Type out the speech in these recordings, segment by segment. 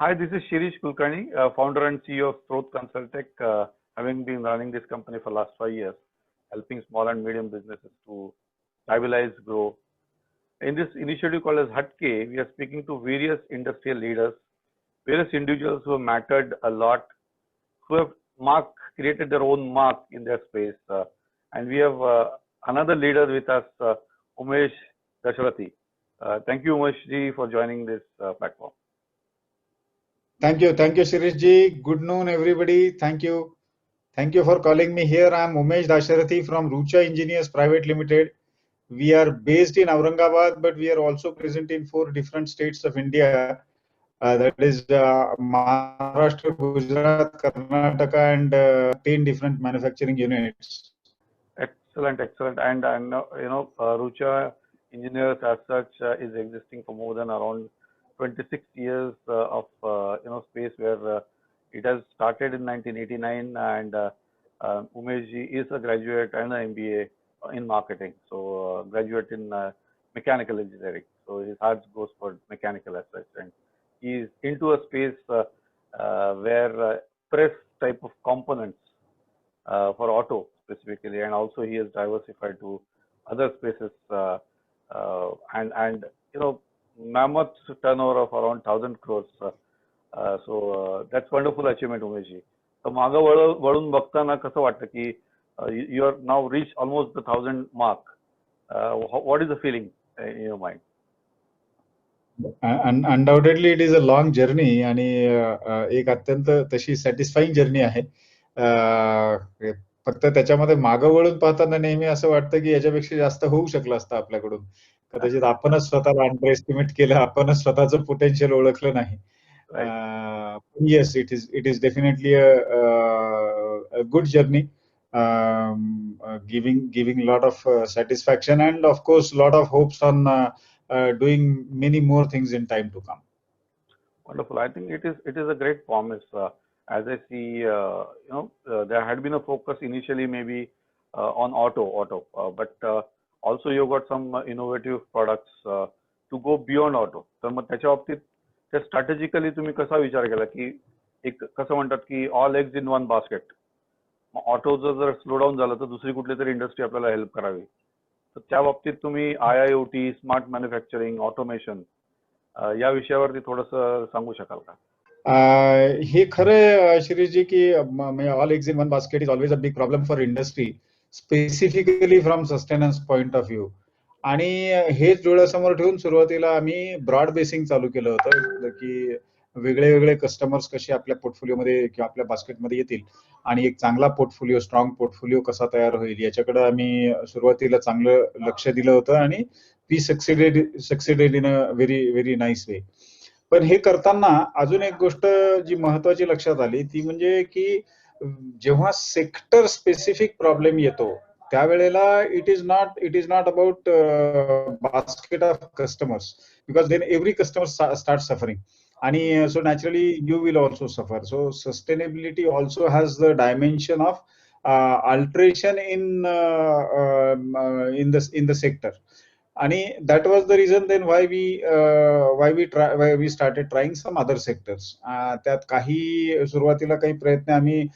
Hi, this is Shirish Kulkarni, founder and CEO of Stroth Consultech, having been running this company for last 5 years, helping small and medium businesses to stabilize, grow. In this initiative called as Hatke, we are speaking to various industrial leaders, various individuals who have mattered a lot, who have created their own mark in their space. And we have another leader with us, Umesh Dasharathi. Thank you, Umesh ji, for joining this platform. Thank you, Shirish ji. Good noon, everybody. Thank you for calling me here. I am Umesh Dasharathi from Rucha Engineers Private Limited. We are based in Aurangabad, but we are also present in 4 different states of India. That is Maharashtra, Gujarat, Karnataka, and 10 different manufacturing units. Excellent. And Rucha Engineers as such is existing for more than around 26 years of space where it has started in 1989, and Umesh ji is a graduate and an MBA in marketing. So graduate in mechanical engineering. So his heart goes for mechanical as such, and he is into a space where press type of components for auto specifically, and also he has diversified to other spaces and mammoth turnover of around 1,000 crores. So that's wonderful achievement, Umesh ji. So मागं वळून बघताना कसं वाटतं की you are now reached almost the 1,000 mark. What is the feeling in your mind? Undoubtedly it is a long journey आणि एक अत्यंत तशी सॅटिस्फाईंग जर्नी आहे. फक्त त्याच्यामध्ये मागं वळून पाहताना नेहमी असं वाटतं की याच्यापेक्षा जास्त होऊ शकलं असतं आपल्याकडून. कदाचित आपणच स्वतःला अंडर एस्टिमेट केलं, आपणच स्वतःचं पोटेन्शियल ओळखलं नाही. Yes, it is definitely a good journey, giving a lot of satisfaction and of course lot of hopes on doing many more things in time to come. Wonderful. I think it is a great promise. As I see, there had been a focus initially maybe on auto, but also you got some innovative products to go beyond auto. तर मग त्याच्या बाबतीत ते strategically तुम्ही कसा विचार केला की एक कसं म्हणतात की all eggs in one basket, ऑटोचं जर स्लो डाऊन झालं तर दुसरी कुठली तरी इंडस्ट्री आपल्याला हेल्प करावी, तर त्या बाबतीत तुम्ही IIoT, स्मार्ट मॅन्युफॅक्चरिंग, ऑटोमेशन या विषयावरती थोडंसं सांगू शकाल का? हे खरं शिरीषजी की all eggs in one basket is always a big problem for industry, specifically from sustenance point of view. आणि हेच डोळ्यासमोर ठेवून सुरुवातीला आम्ही ब्रॉड बेसिंग चालू केलं होतं की वेगळे कस्टमर्स कसे आपल्या पोर्टफोलिओमध्ये किंवा आपल्या बास्केटमध्ये येतील आणि एक चांगला पोर्टफोलिओ, स्ट्रॉंग पोर्टफोलिओ कसा तयार होईल याच्याकडे आम्ही सुरुवातीला चांगलं लक्ष दिलं होतं आणि we succeeded in a very nice way. पण हे करताना अजून एक गोष्ट जी महत्वाची लक्षात आली ती म्हणजे की जेव्हा सेक्टर स्पेसिफिक प्रॉब्लेम येतो त्यावेळेला it is not about basket of customers, because then every customer start suffering आणि so naturally you will also suffer. So sustainability also has the dimension of alteration in the sector. आणि that was the reason then why we started trying some other sectors. त्यात काही सुरुवातीला काही प्रयत्न आम्ही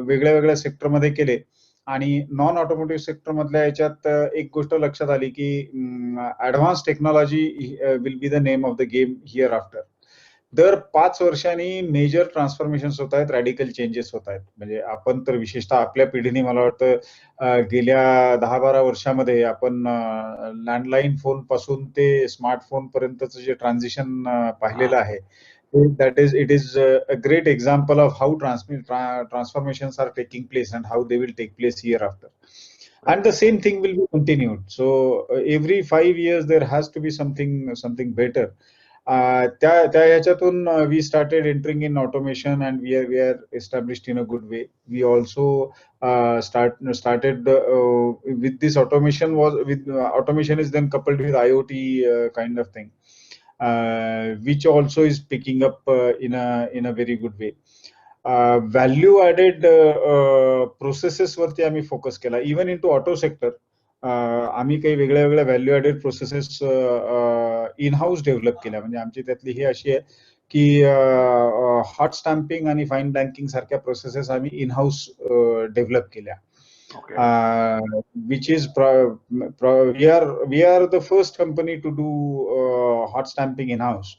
वेगळ्या सेक्टरमध्ये केले आणि नॉन ऑटोमोटिव्ह सेक्टर मधल्या याच्यात एक गोष्ट लक्षात आली की advance technology will be the name of the game hereafter. दर 5 वर्षांनी मेजर ट्रान्सफॉर्मेशन्स होत आहेत, रॅडिकल चेंजेस होत आहेत. म्हणजे आपण तर विशेषतः आपल्या पिढीने मला वाटतं गेल्या 10-12 वर्षामध्ये आपण लँडलाईन फोन पासून ते स्मार्टफोन पर्यंतचं जे ट्रान्झिशन पाहिलेलं आहे, it is a great example of how transformations are taking place and how they will take place hereafter. And the same thing will be continued. So every 5 years there has to be something better. त्या ह्याच्यातून we started entering in automation and we are established in a good way. We also started with this automation automation is then coupled with IoT kind of thing, which also is picking up in a very good way. Value added processes वरती आम्ही focus केला. Even in to auto sector आम्ही काही वेगळ्या value added processes in house develop केल्या. म्हणजे आमची त्यातली ही अशी आहे की हॉट स्टॅम्पिंग आणि फाईन बँकिंग सारख्या प्रोसेसेस आम्ही इन हाऊस डेव्हलप केल्या. Okay. Which is we are the first company to do hot stamping in house,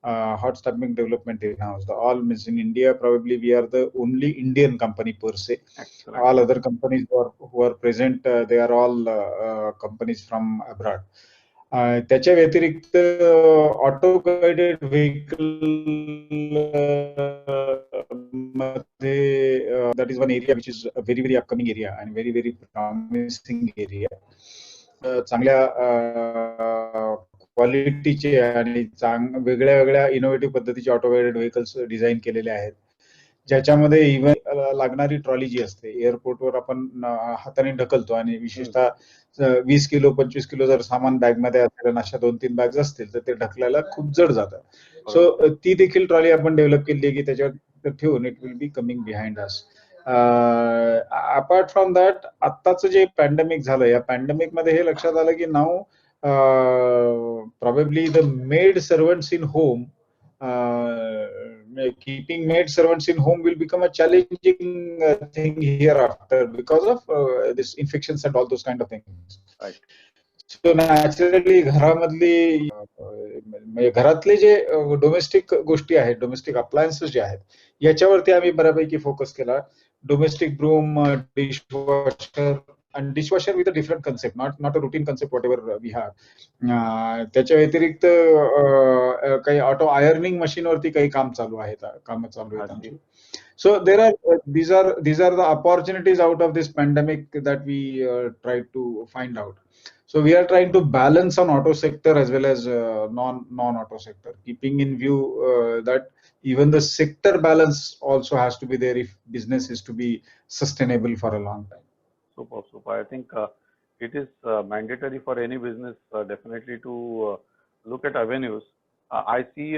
hot stamping development in house. The all means in India, probably we are the only Indian company per se. Excellent. All other companies who are present, they are all companies from abroad. त्याच्या व्यतिरिक्त auto guided vehicle मध्ये that is one area which is a very upcoming area and very promising area. चांगल्या क्वालिटीचे आणि वेगळ्या innovative पद्धतीचे auto guided vehicles design केलेले आहेत, ज्याच्यामध्ये इव्हन लागणारी ट्रॉली जी असते एअरपोर्टवर आपण हाताने ढकलतो आणि विशेषतः 20 किलो 25 किलो जर सामान बॅग मध्ये असेल आणि अशा 2-3 बॅग्स असतील तर ते ढकलायला खूप जड जातं. सो ती देखील ट्रॉली आपण डेव्हलप केली आहे की त्याच्यावर ठेवून it will be coming behind us. Apart from that, आत्ताचं जे पॅन्डेमिक झालं, या पॅन्डेमिक मध्ये हे लक्षात आलं की नाव probably the maid servants in home, keeping maid servants in home will become a challenging thing hereafter because of this infections and all those kind of things. Right. So naturally घरामधली घरातले जे domestic गोष्टी आहेत, domestic appliances जे आहेत, याच्यावरती आम्ही बऱ्यापैकी focus केला. Domestic broom, dishwasher and dishwasher with a different concept, not a routine concept whatever we have. त्याच्या व्यतिरिक्त काही ऑटो आयर्निंग मशीन वरती काही काम चालू आहेत आमची. So these are the opportunities out of this pandemic that we try to find out. So we are trying to balance on auto sector as well as non-auto sector, keeping in view that even the sector balance also has to be there if business is to be sustainable for a long time. Super. I think it is mandatory for any business definitely to look at avenues. I see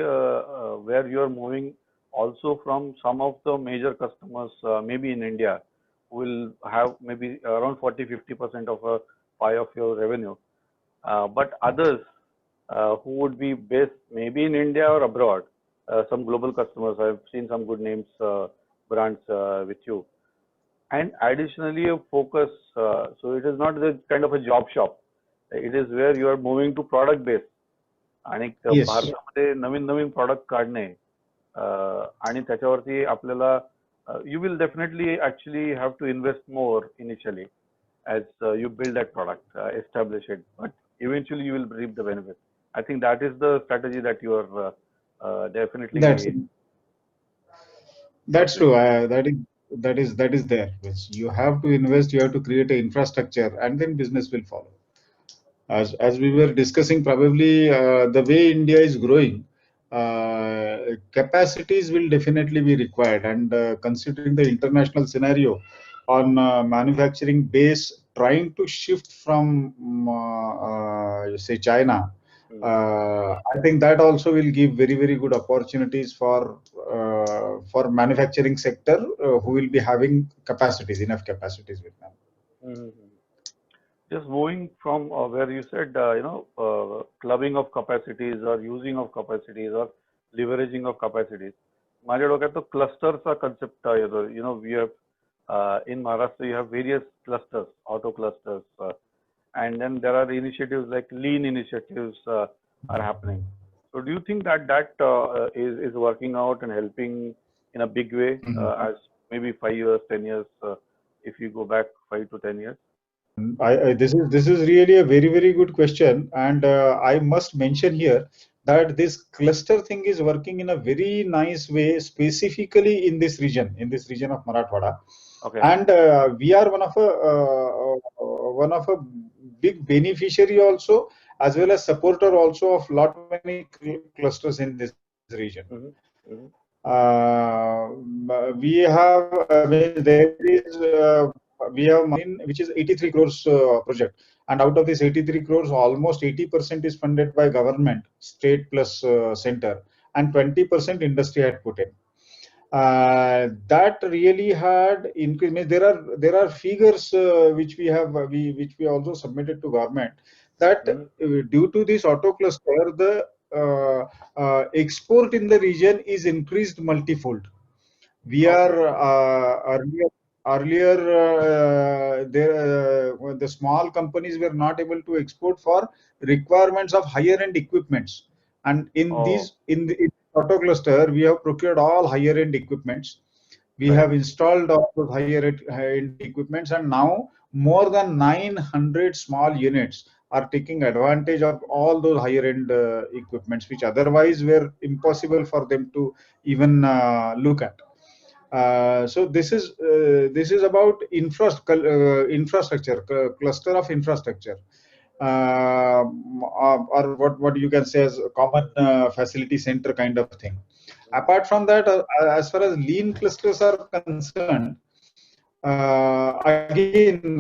where you are moving also from some of the major customers, maybe in India, will have maybe around 40-50% of a pie of your revenue. But others who would be based maybe in India or abroad, some global customers, I've seen some good names, brands with you. And additionally, a focus, so it is not the kind of a job shop. It is where you are moving to product base. आणि भारतामध्ये नवीन product काढणे आणि त्याच्यावरती आपल्याला you will definitely actually have to invest more initially as you build that product, establish it, but eventually you will reap the benefit. I think that is the strategy that you are definitely. That's true. That is there. You have to invest. You have to create an infrastructure, and then business will follow. As we were discussing, probably the way India is growing, capacities will definitely be required, and considering the international scenario on manufacturing base trying to shift from say China, I think that also will give very good opportunities for manufacturing sector who will be having enough capacities with them. Just moving from where you said clubbing of capacities or using of capacities or leveraging of capacities, माझ्या डोक्यात तो क्लस्टरचा concept येतो. We have in Maharashtra you have various clusters, auto clusters, and then there are initiatives like lean initiatives are happening. So do you think that is working out and helping in a big way as maybe 5 years, 10 years, if you go back 5 to 10 years? This is really a very good question, and I must mention here that this cluster thing is working in a very nice way, specifically in this region of Marathwada. Okay. And we are one of a big beneficiary also, as well as supporter also of lot many clusters in this region. We have which is 83 crores project, and out of this 83 crores, almost 80% is funded by government, state plus center, and 20% industry had put in. That really had increased. There are figures which we also submitted to government that due to this auto cluster, the export in the region is increased multifold. We are earlier the small companies were not able to export for requirements of higher end equipments, and in in auto cluster we have procured all higher end equipments. We have installed all those higher end equipments, and now more than 900 small units are taking advantage of all those higher end equipments, which otherwise were impossible for them to even look at. So this is about infrastructure, cluster of infrastructure, or what you can say as a common facility center kind of thing. Apart from that, as far as lean clusters are concerned, again,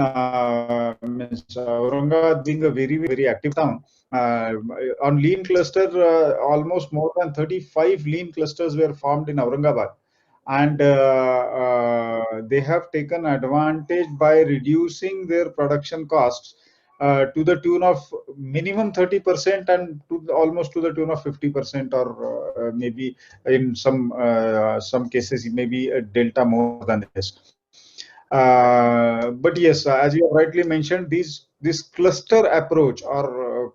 means Aurangabad being a very active town, on lean cluster, almost more than 35 lean clusters were formed in Aurangabad, and they have taken advantage by reducing their production costs to the tune of minimum 30% and almost to the tune of 50%, or maybe in some cases maybe a delta more than this. But yes, as you rightly mentioned, this cluster approach or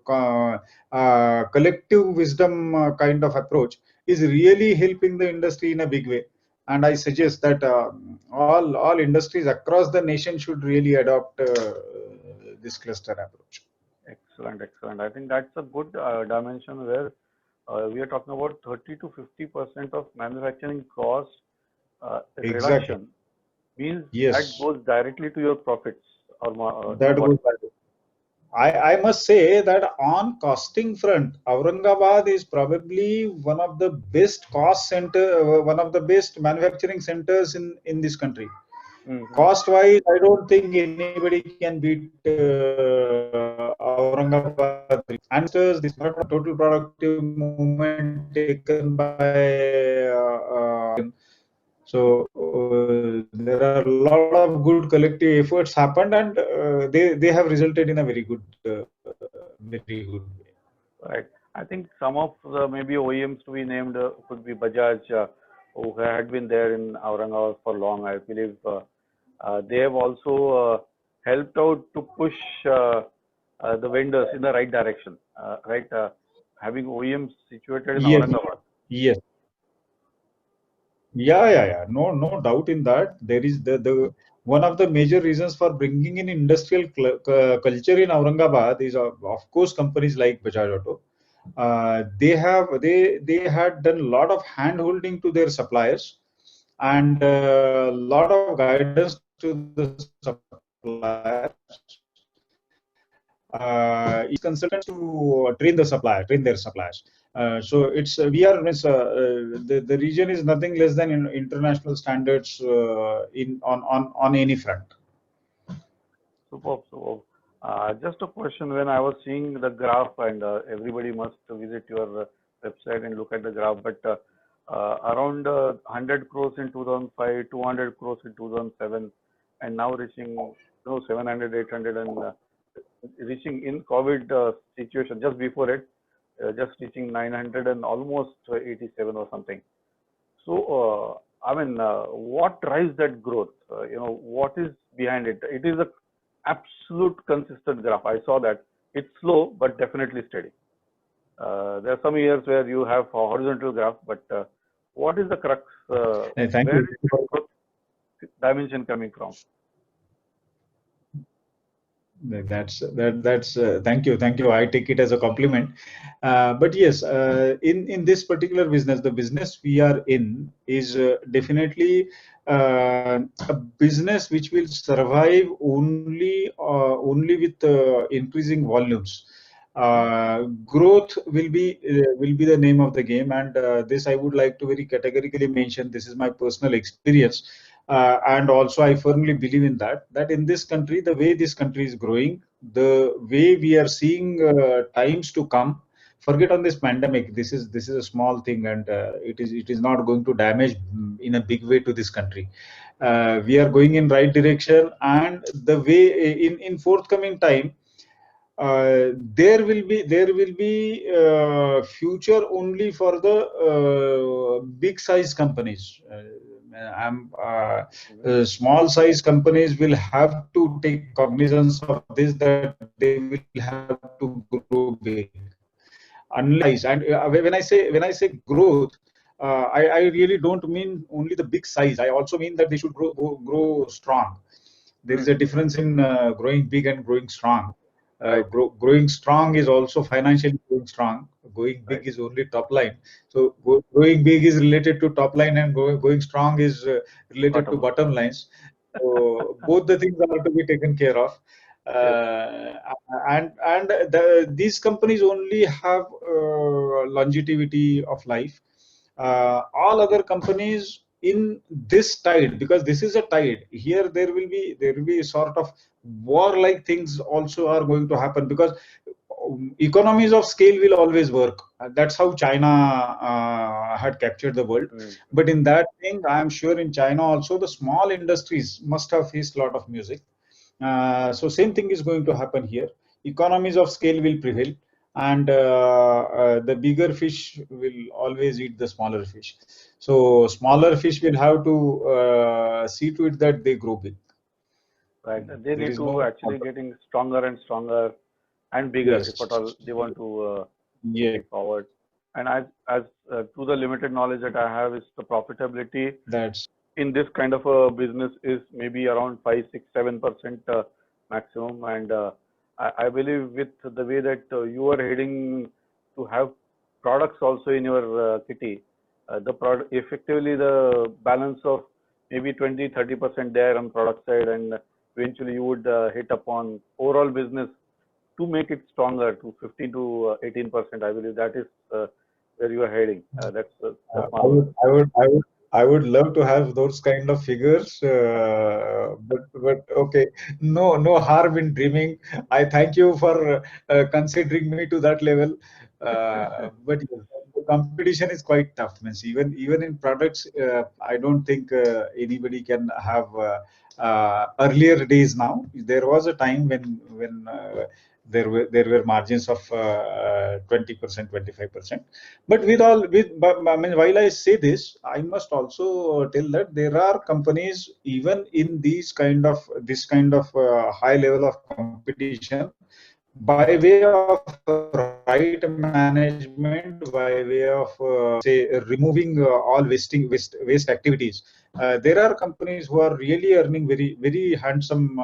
collective wisdom kind of approach is really helping the industry in a big way. And I suggest that all industries across the nation should really adopt this cluster approach. Excellent. I think that's a good dimension where we are talking about 30 to 50% of manufacturing cost reduction. Means that goes directly to your profits. That goes directly. I must say that on costing front, Aurangabad is probably one of the best cost center, one of the best manufacturing centers in this country. Cost wise, I don't think anybody can beat Aurangabad. And this total productive movement taken by so there are a lot of good collective efforts happened, and they have resulted in a very good way. Right. I think some of the maybe OEMs to be named could be Bajaj, who had been there in Aurangabad for long. I believe they have also helped out to push the vendors in the right direction. Right, having OEMs situated in Aurangabad. Yes. Yeah. No doubt in that. There is the one of the major reasons for bringing in industrial culture in Aurangabad is of course companies like Bajaj Auto. They had done a lot of hand holding to their suppliers and a lot of guidance to the suppliers. Consultants to train their suppliers. So it's we are the region is nothing less than international standards on any front. Superb. Just a question: when I was seeing the graph, and everybody must visit your website and look at the graph, but around 100 crores in 2005, 200 crores in 2007, and now reaching 700, 800, and reaching in COVID situation just before it, just reaching 900 and almost 87 or something. So, I mean, what drives that growth? What is behind it? It is a absolute consistent graph. I saw that it's slow but definitely steady. There are some years where you have a horizontal graph, but what is the crux? Thank you. Dimension coming from? That's thank you. I take it as a compliment. But yes, in this particular business, the business we are in is definitely a business which will survive only with increasing volumes. Growth will be the name of the game, and this I would like to very categorically mention. This is my personal experience. And also I firmly believe in that in this country, the way this country is growing, the way we are seeing times to come, forget on this pandemic, this is a small thing, and it is not going to damage in a big way to this country. We are going in right direction, and the way in forthcoming time, there will be future only for the big size companies. Small size companies will have to take cognizance of this, that they will have to grow big. Unless, and when I say growth, I really don't mean only the big size. I also mean that they should grow strong. There is a difference in growing big and growing strong. Right. Growing strong is also financially growing strong. Going big Right. is only top line. So growing big is related to top line, and going strong is related to Bottom line. bottom lines. So both the things are to be taken care of. Yes. These companies only have longevity of life. All other companies in this tide, because this is a tide here, there will be sort of war-like things also are going to happen, because economies of scale will always work. That's how China had captured the world. But in that thing, I am sure in China also the small industries must have faced a lot of music. So same thing is going to happen here. Economies of scale will prevail, and the bigger fish will always eat the smaller fish. So smaller fish will have to see to it that they grow big. Right. They There need is to no actually getting stronger and stronger and bigger yes, if at all they want to yeah, take forward. And as to the limited knowledge that I have, is the profitability that's in this kind of a business is maybe around 5, 6, 7% maximum. And I believe with the way that you are heading to have products also in your kitty, the product effectively the balance of maybe 20, 30% there on product side, and eventually you would hit upon overall business to make it stronger to 15 to 18%. I believe that is where you are heading. That's I marvelous. would, I would, I would, I would love to have those kind of figures, but okay, no harm in dreaming. I thank you for considering me to that level. But yes, the competition is quite tough. Means even in products, I don't think anybody can have earlier days. Now there was a time when there were margins of 20%, 25%. But I mean, while I say this, I must also tell that there are companies even in this kind of high level of competition, by way of right management, by way of removing all waste activities. There are companies who are really earning very handsome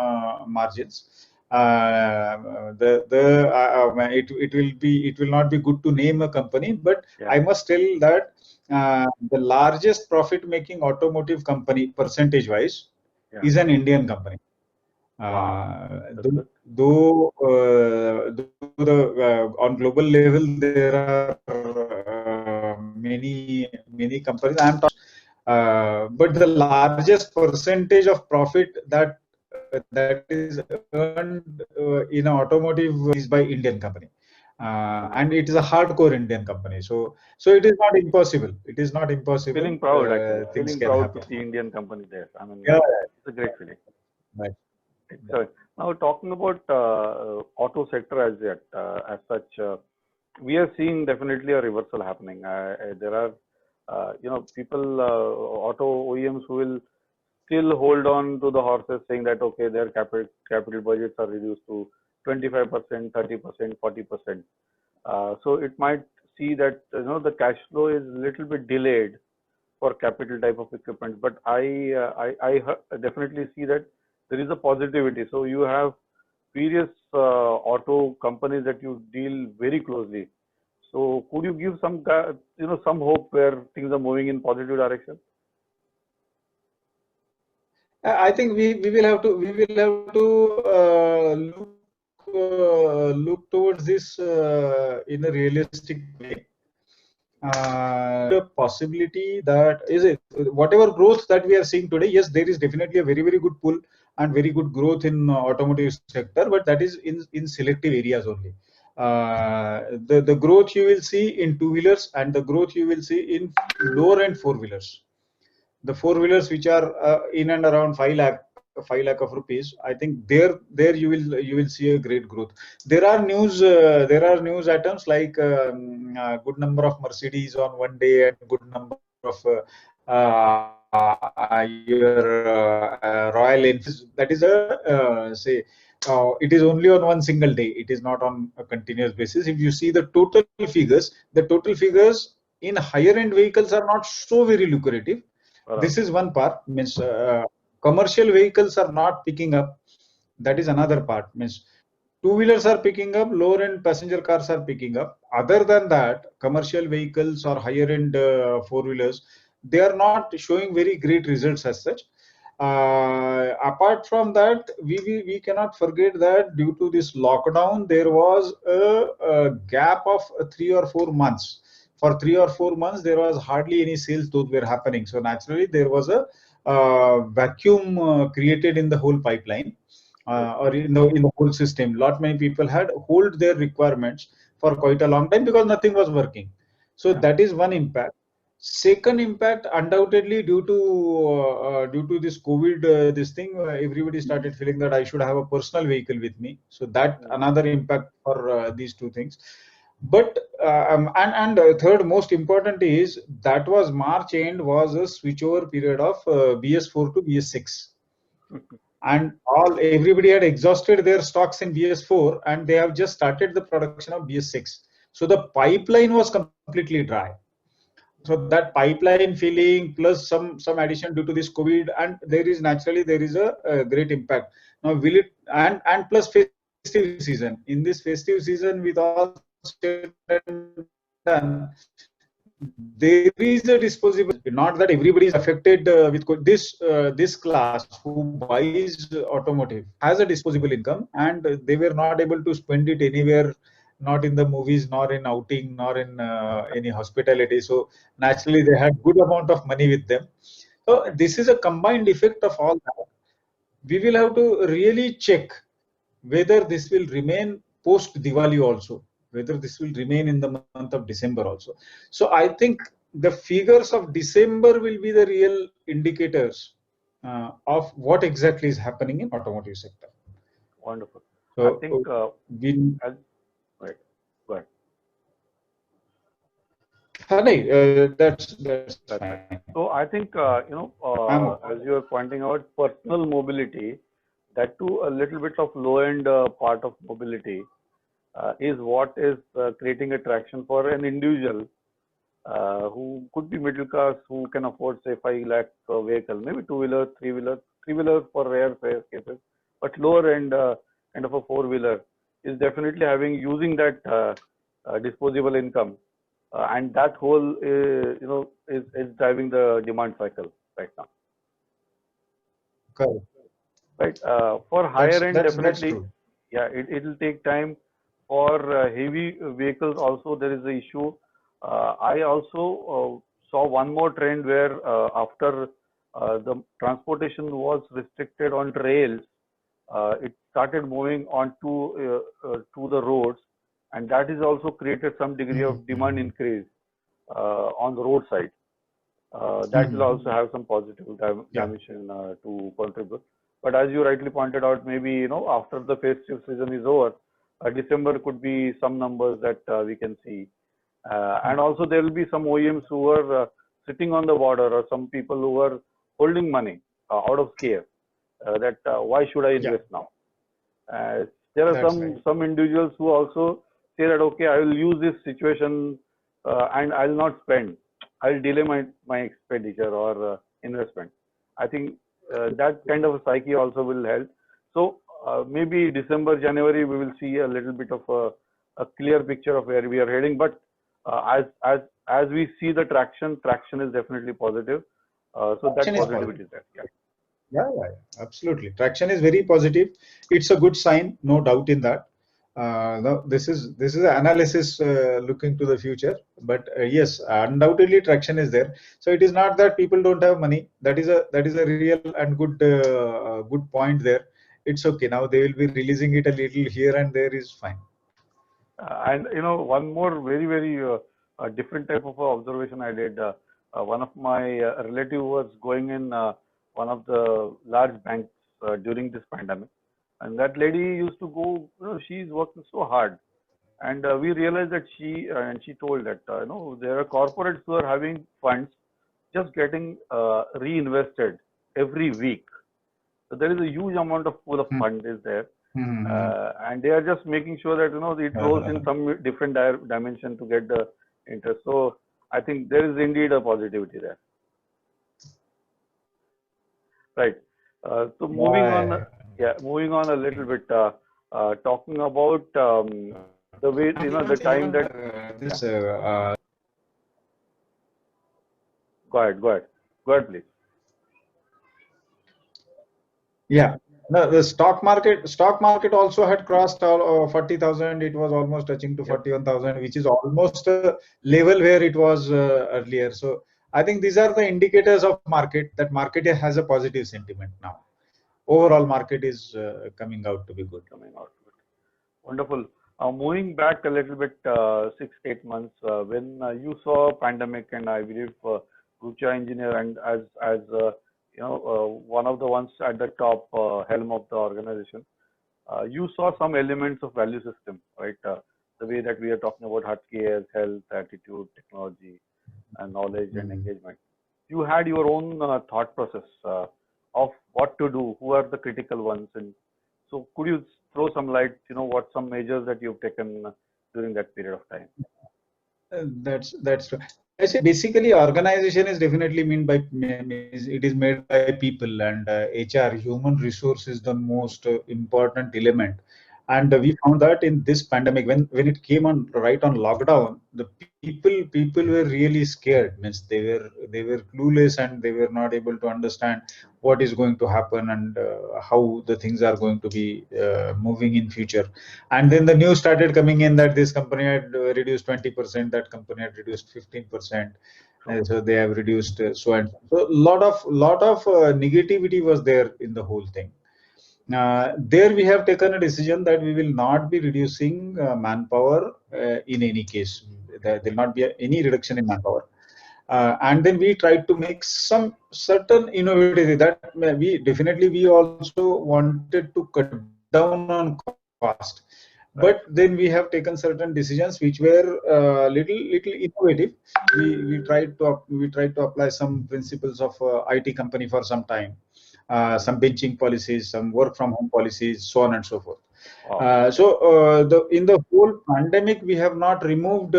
margins. It will not be good to name a company, but Yeah. I must tell that the largest profit making automotive company percentage wise Yeah. is an Indian company. Wow. That's Though, good. though on global level there are many companies. But the largest percentage of profit that is earned in automotive is by Indian company. And it is a hardcore Indian company. So it is not impossible. It is not impossible. Feeling proud, actually. Things Feeling can proud happen. to see Indian company there. I mean, Yeah, it's a great feeling. right. Excellent. Now, talking about auto sector as yet, as such, we are seeing definitely a reversal happening. There are, people, auto OEMs who will still hold on to the horses, saying that okay, their capital budgets are reduced to 25%, 30%, 40%. So it might see that the cash flow is a little bit delayed for capital type of equipment. But I definitely see that there is a positivity. So you have various auto companies that you deal very closely. So could you give some hope where things are moving in positive direction? I think we will have to look towards this in a realistic way. The possibility that is it whatever growth that we are seeing today, yes, there is definitely a very good pull and very good growth in automotive sector, but that is in selective areas only. The growth you will see in two-wheelers, and the growth you will see in lower end four-wheelers. The four-wheelers which are in and around 5 lakh 5 lakh of rupees, I think there you will see a great growth. There are news items like good number of Mercedes on one day and good number of your Royal Enfield. That is say it is only on one single day. It is not on a continuous basis. If you see the total figures in higher end vehicles are not so very lucrative. This is one part. Means commercial vehicles are not picking up. That is another part. Means two-wheelers are picking up, lower end passenger cars are picking up. Other than that, commercial vehicles or higher end four-wheelers, they are not showing very great results as such. Apart from that, we cannot forget that due to this lockdown, there was a gap of 3 or 4 months. For 3 or 4 months, there was hardly any sales those were happening. So naturally, there was a vacuum created in the whole pipeline or in the whole system. Lot many people had hold their requirements for quite a long time because nothing was working. So that is one impact. Second impact, undoubtedly due to this COVID, this thing, everybody started feeling that I should have a personal vehicle with me. So that another impact for these two things. But third most important is that was March end was a switchover period of BS4 to BS6. And everybody had exhausted their stocks in BS4 and they have just started the production of BS6. So the pipeline was completely dry. So that pipeline filling plus some addition due to this COVID, and there is a great impact. Now will it and plus festive season. In this festive season, with all said and done, there is a disposable. Not that everybody is affected with this class who buys automotive has a disposable income, and they were not able to spend it anywhere, not in the movies, nor in outing, nor in any hospitality. So naturally, they had good amount of money with them. So this is a combined effect of all that. We will have to really check whether this will remain post Diwali also, whether this will remain in the month of December also. So I think the figures of December will be the real indicators of what exactly is happening in automotive sector. Wonderful. So I think right. Go ahead. That's fine. So I think as you are pointing out, personal mobility, that too a little bit of low end part of mobility is what is creating attraction for an individual who could be middle class, who can afford say 5 lakh vehicle, maybe two-wheeler, three-wheeler for rare cases, but lower end kind of a four-wheeler is definitely using that disposable income, and that whole is driving the demand cycle right now. Correct. Right. For higher end, That's definitely, true. yeah, it will take time. For heavy vehicles, also there is the issue. I also saw one more trend where after the transportation was restricted on rails, it started moving on to the roads, and that has also created some degree of demand increase on the roadside. That will also have some positive dimension to contribute. But as you rightly pointed out, maybe after the festive season is over, December could be some numbers that we can see, and also there will be some OEMs who are sitting on the border, or some people who are holding money out of scare. That why should I invest now? There are some individuals who also say that okay, I will use this situation and I'll not spend. I'll delay my expenditure or investment. I think that kind of a psyche also will help. So maybe December, January, we will see a little bit of a clear picture of where we are heading. But as we see the traction is definitely positive. So that positivity is there. Yeah, absolutely. Traction is very positive. It's a good sign, no doubt in that. No, this is analysis looking to the future, but yes, undoubtedly traction is there. So it is not that people don't have money. That is a real and good point there. It's okay. Now they will be releasing it a little here and there is fine. And one more very different type of observation I did. One of my relative was going in one of the large banks during this pandemic, and that lady used to go. She's working so hard, and we realized that she told that there are corporates who are having funds just getting reinvested every week. So there is a huge amount of pool of fund is there, and they are just making sure that it rolls in some different dimension to get the interest. So I think there is indeed a positivity there. Right. So moving on a little bit, talking about the way the time that this go ahead, please. Yeah, no, the stock market also had crossed 40,000. It was almost touching to 41,000, which is almost a level where it was earlier. So I think these are the indicators of market, that market has a positive sentiment now. Overall market is coming out to be good. Wonderful. Moving back a little bit, 6-8 months, when you saw pandemic, and I believe Rucha Engineer, and as one of the ones at the top helm of the organization, you saw some elements of value system, right? The way that we are talking about hard cares, health, attitude, technology, and knowledge and engagement. You had your own thought process of what to do, who are the critical ones, and so could you throw some light, what some measures that you've taken during that period of time? That's true. I say basically organization is definitely it is made by people, and HR, human resource, is the most important element. And we found that in this pandemic, when it came on right on lockdown, the people were really scared. Means they were clueless, and they were not able to understand what is going to happen, and how the things are going to be moving in future. And then the news started coming in that this company had reduced 20%, that company had reduced 15%. So they have reduced so and so. Lot of negativity was there in the whole thing. There we have taken a decision that we will not be reducing manpower in any case. There will not be any reduction in manpower. And then we tried to make some certain innovative, that we also wanted to cut down on cost. But then we have taken certain decisions which were little innovative. We tried to apply some principles of IT company for some time. Some benching policies, some work from home policies, so on and so forth. In the whole pandemic, we have not removed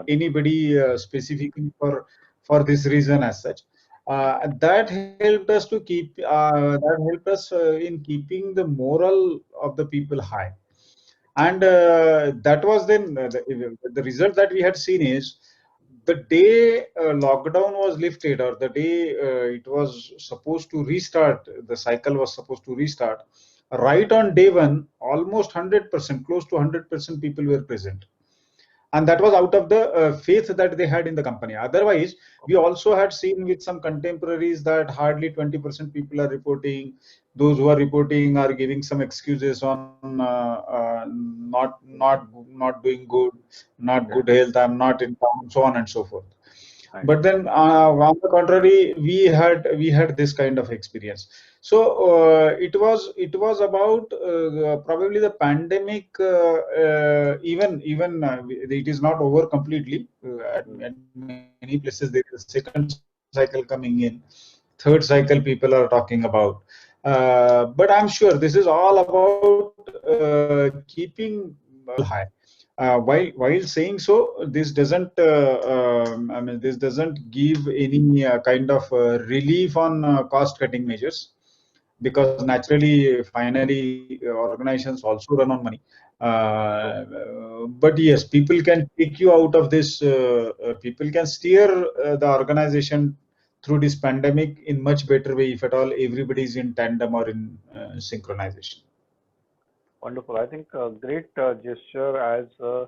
anybody specifically for this reason as such. That helped us in keeping the morale of the people high. And that was then the result that we had seen is, the day lockdown was lifted, or the day it was supposed to restart, the cycle was supposed to restart, right on day one, almost 100%, close to 100% people were present. And that was out of the faith that they had in the company. Otherwise, we also had seen with some contemporaries that hardly 20% people are reporting. Those who are reporting are giving some excuses on not doing good, not good health, I'm not in town, so on and so forth. But then on the contrary, we had this kind of experience. So it was about probably the pandemic. Even it is not over completely. At many places there is a second cycle coming in, third cycle people are talking about. But I'm sure this is all about keeping high. While saying so, this doesn't this doesn't give any kind of relief on cost cutting measures, because naturally, finally, organizations also run on money. But yes, people can take you out of this. People can steer the organization through this pandemic in much better way, if at all everybody is in tandem or in synchronization. Wonderful. I think a great gesture as a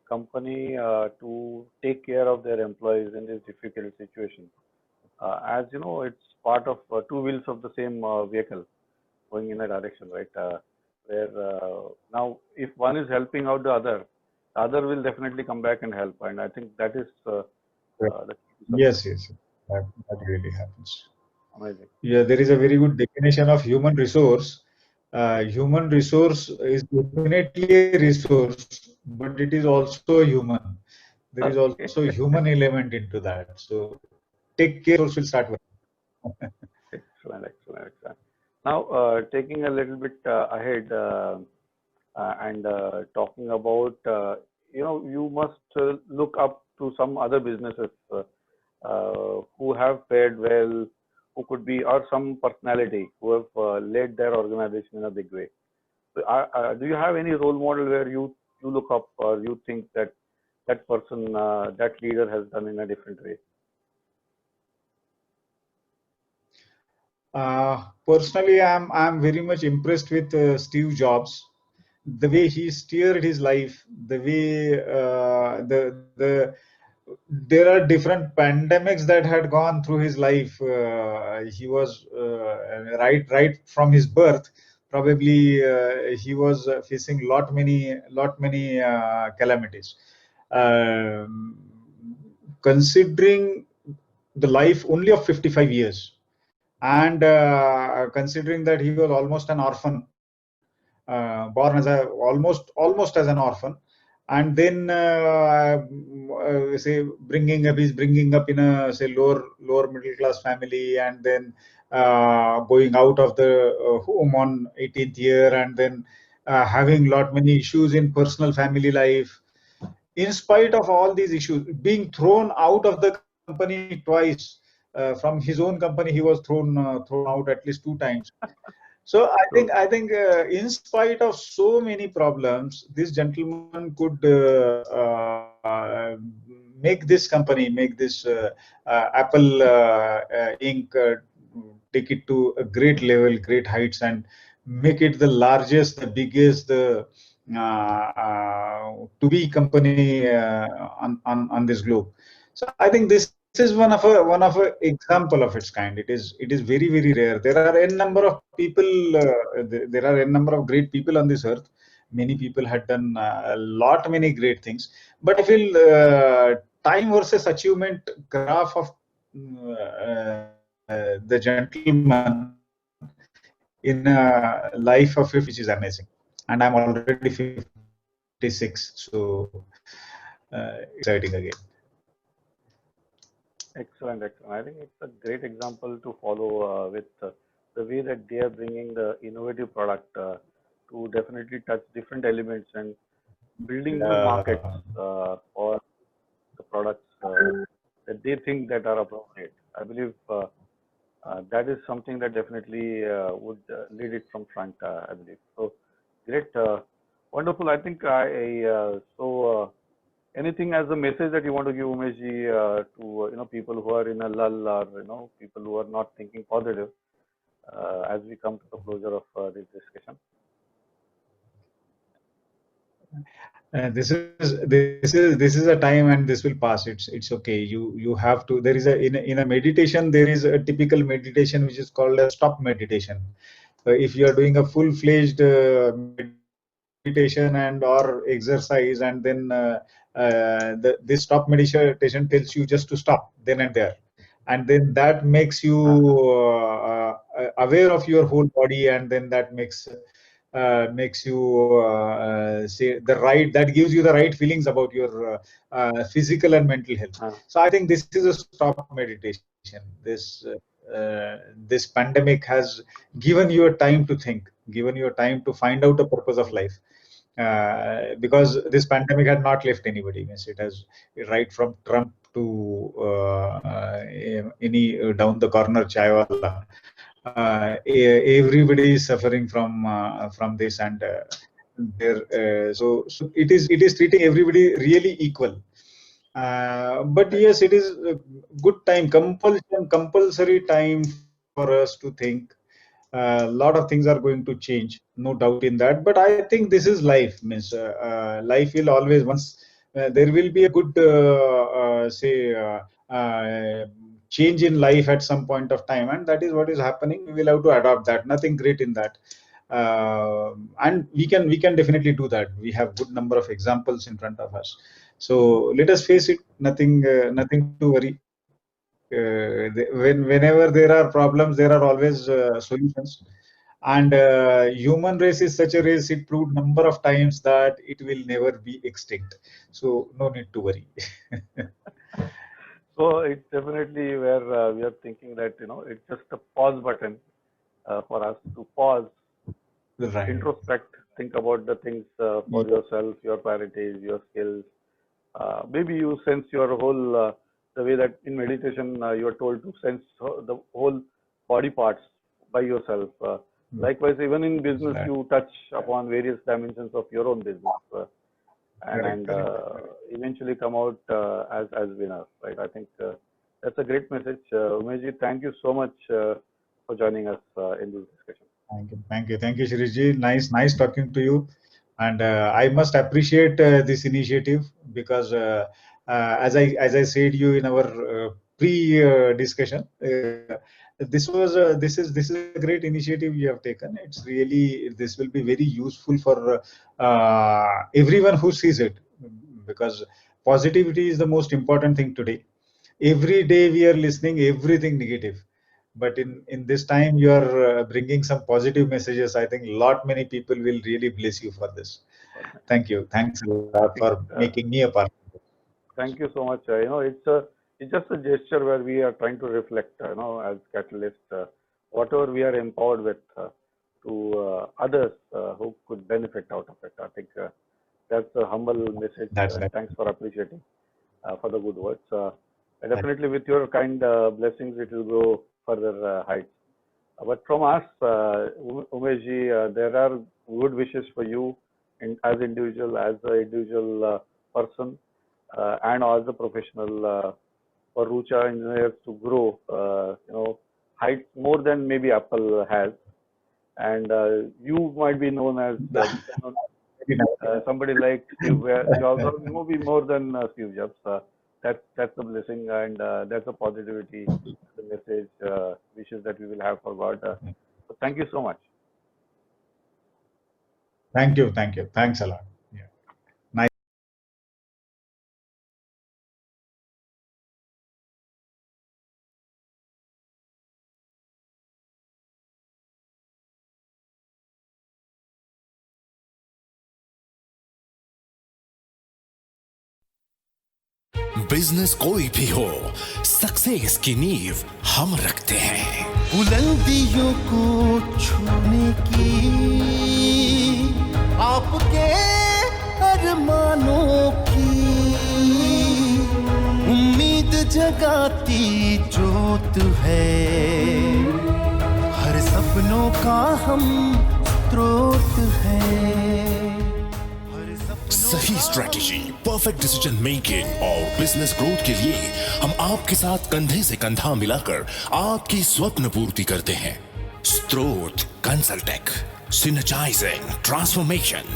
company to take care of their employees in this difficult situation. As you know, it's part of two wheels of the same vehicle going in a direction, right? Where now, if one is helping out the other will definitely come back and help. And I think that is the Yes, that really happens. Amazing. Yeah, there is a very good definition of human resource. Human resource is definitely a resource, but it is also human. There is also Okay. human element into that. So take care, resource will start working. Excellent, excellent, excellent. Now, taking a little bit ahead and talking about, you must look up to some other businesses who have fared well, who could be, or some personality who have led their organization in a big way. So, do you have any role model where you look up or you think that that person, that leader has done in a different way? Personally, I'm very much impressed with Steve Jobs, the way he steered his life, the way the there are different pandemics that had gone through his life. He was right from his birth. Probably he was facing lot many calamities. Um, Considering the life only of 55 years, and considering that he was almost an orphan, born as a almost as an orphan, and then say bringing up in a say lower middle class family, and then going out of the home on 18th year, and then having lot many issues in personal family life. In spite of all these issues, being thrown out of the company twice, from his own company he was thrown out at least 2 times. So True. I think in spite of so many problems, this gentleman could make this company, make this Apple Inc. Take it to a great level, great heights, and make it the largest, the biggest, the to be company on this globe. So I think this is one of a example of its kind. It is very rare. There are n number of people. There are n number of great people on this earth. Many people had done many great things. But I feel time versus achievement graph of the gentleman in a life of 56 is amazing. And I'm already 56, so it's exciting again. Excellent, excellent. I think it's a great example to follow with the way that they are bringing the innovative product to definitely touch different elements and building new markets Uh, for the products that they think that are appropriate. I believe that is something that definitely would lead it from front, I believe. So great, wonderful. I think anything as a message that you want to give, Umeshji, to people who are in a lull or people who are not thinking positive as we come to the closure of this discussion. This is a time, and this will pass. It's okay. You have to. There is in a meditation, there is a typical meditation which is called a stop meditation. If you are doing a full-fledged meditation and or exercise, and then this stop meditation tells you just to stop then and there, and then that makes you aware of your whole body, and then that makes you say the right, that gives you the right feelings about your physical and mental health. So I think this is a stop meditation. This pandemic has given you a time to think, given you a time to find out the purpose of life. Because this pandemic had not left anybody. Means it has, right from Trump to any down the corner chaiwala. Everybody is suffering from this, and so it is treating everybody really equal. But yes, it is a good time, compulsory time for us to think. A lot of things are going to change, no doubt in that. But I think this is life. Means life will always, once there will be a good change in life at some point of time, and that is what is happening. We will have to adopt that. Nothing great in that. And we can definitely do that. We have good number of examples in front of us. So let us face it. Nothing to worry. Whenever there are problems, there are always solutions. And human race is such a race, it proved number of times that it will never be extinct. So no need to worry. So it's definitely where we are thinking that, it's just a pause button for us to pause, Right. introspect, think about the things for yourself, your priorities, your skills. Maybe you sense your whole, the way that in meditation you are told to sense the whole body parts by yourself. Likewise, even in business, Right. you touch upon various dimensions of your own business. And Correct. eventually come out as winners, right? I think that's a great message. Umesh, thank you so much for joining us in this discussion. Thank you, Shirishji. Nice talking to you. And I must appreciate this initiative because, as I said you in our pre-discussion, this is a great initiative you have taken. It's really, this will be very useful for everyone who sees it, because positivity is the most important thing today. Every day we are listening everything negative, but in this time you are bringing some positive messages. I think lot many people will really bless you for this. Thanks a I lot think for making me a part of it. thank you so much. It's just a gesture where we are trying to reflect, as catalysts, whatever we are empowered with to others who could benefit out of it. I think that's a humble message, That's and right. thanks for appreciating for the good words. And definitely, with your kind blessings, it will go further heights. But from us, Umeshji, there are good wishes for you as individual, as an individual person, and as a professional for Rucha engineers to grow, heights more than maybe Apple has. And you might be known as Very nice. somebody like Steve, you also be more than Steve Jobs. That's a blessing, and that's a positivity, the message, wishes that we will have for God. So thank you so much. Thank you, thanks a lot. Yeah. Nice. Business कोई भी हो, success की नींव हम रखते हैं। बुलंदियों को छूने की आपके अरमानों की उम्मीद जगाती जोत है, हर सपनों का हम स्रोत है। सही स्ट्रेटेजी, परफेक्ट डिसीजन मेकिंग और बिजनेस ग्रोथ के लिए हम आपके साथ कंधे से कंधा मिलाकर आपकी स्वप्न पूर्ति करते हैं। स्त्रोत कंसल्टेक, सिनर्जाइजिंग ट्रांसफॉर्मेशन।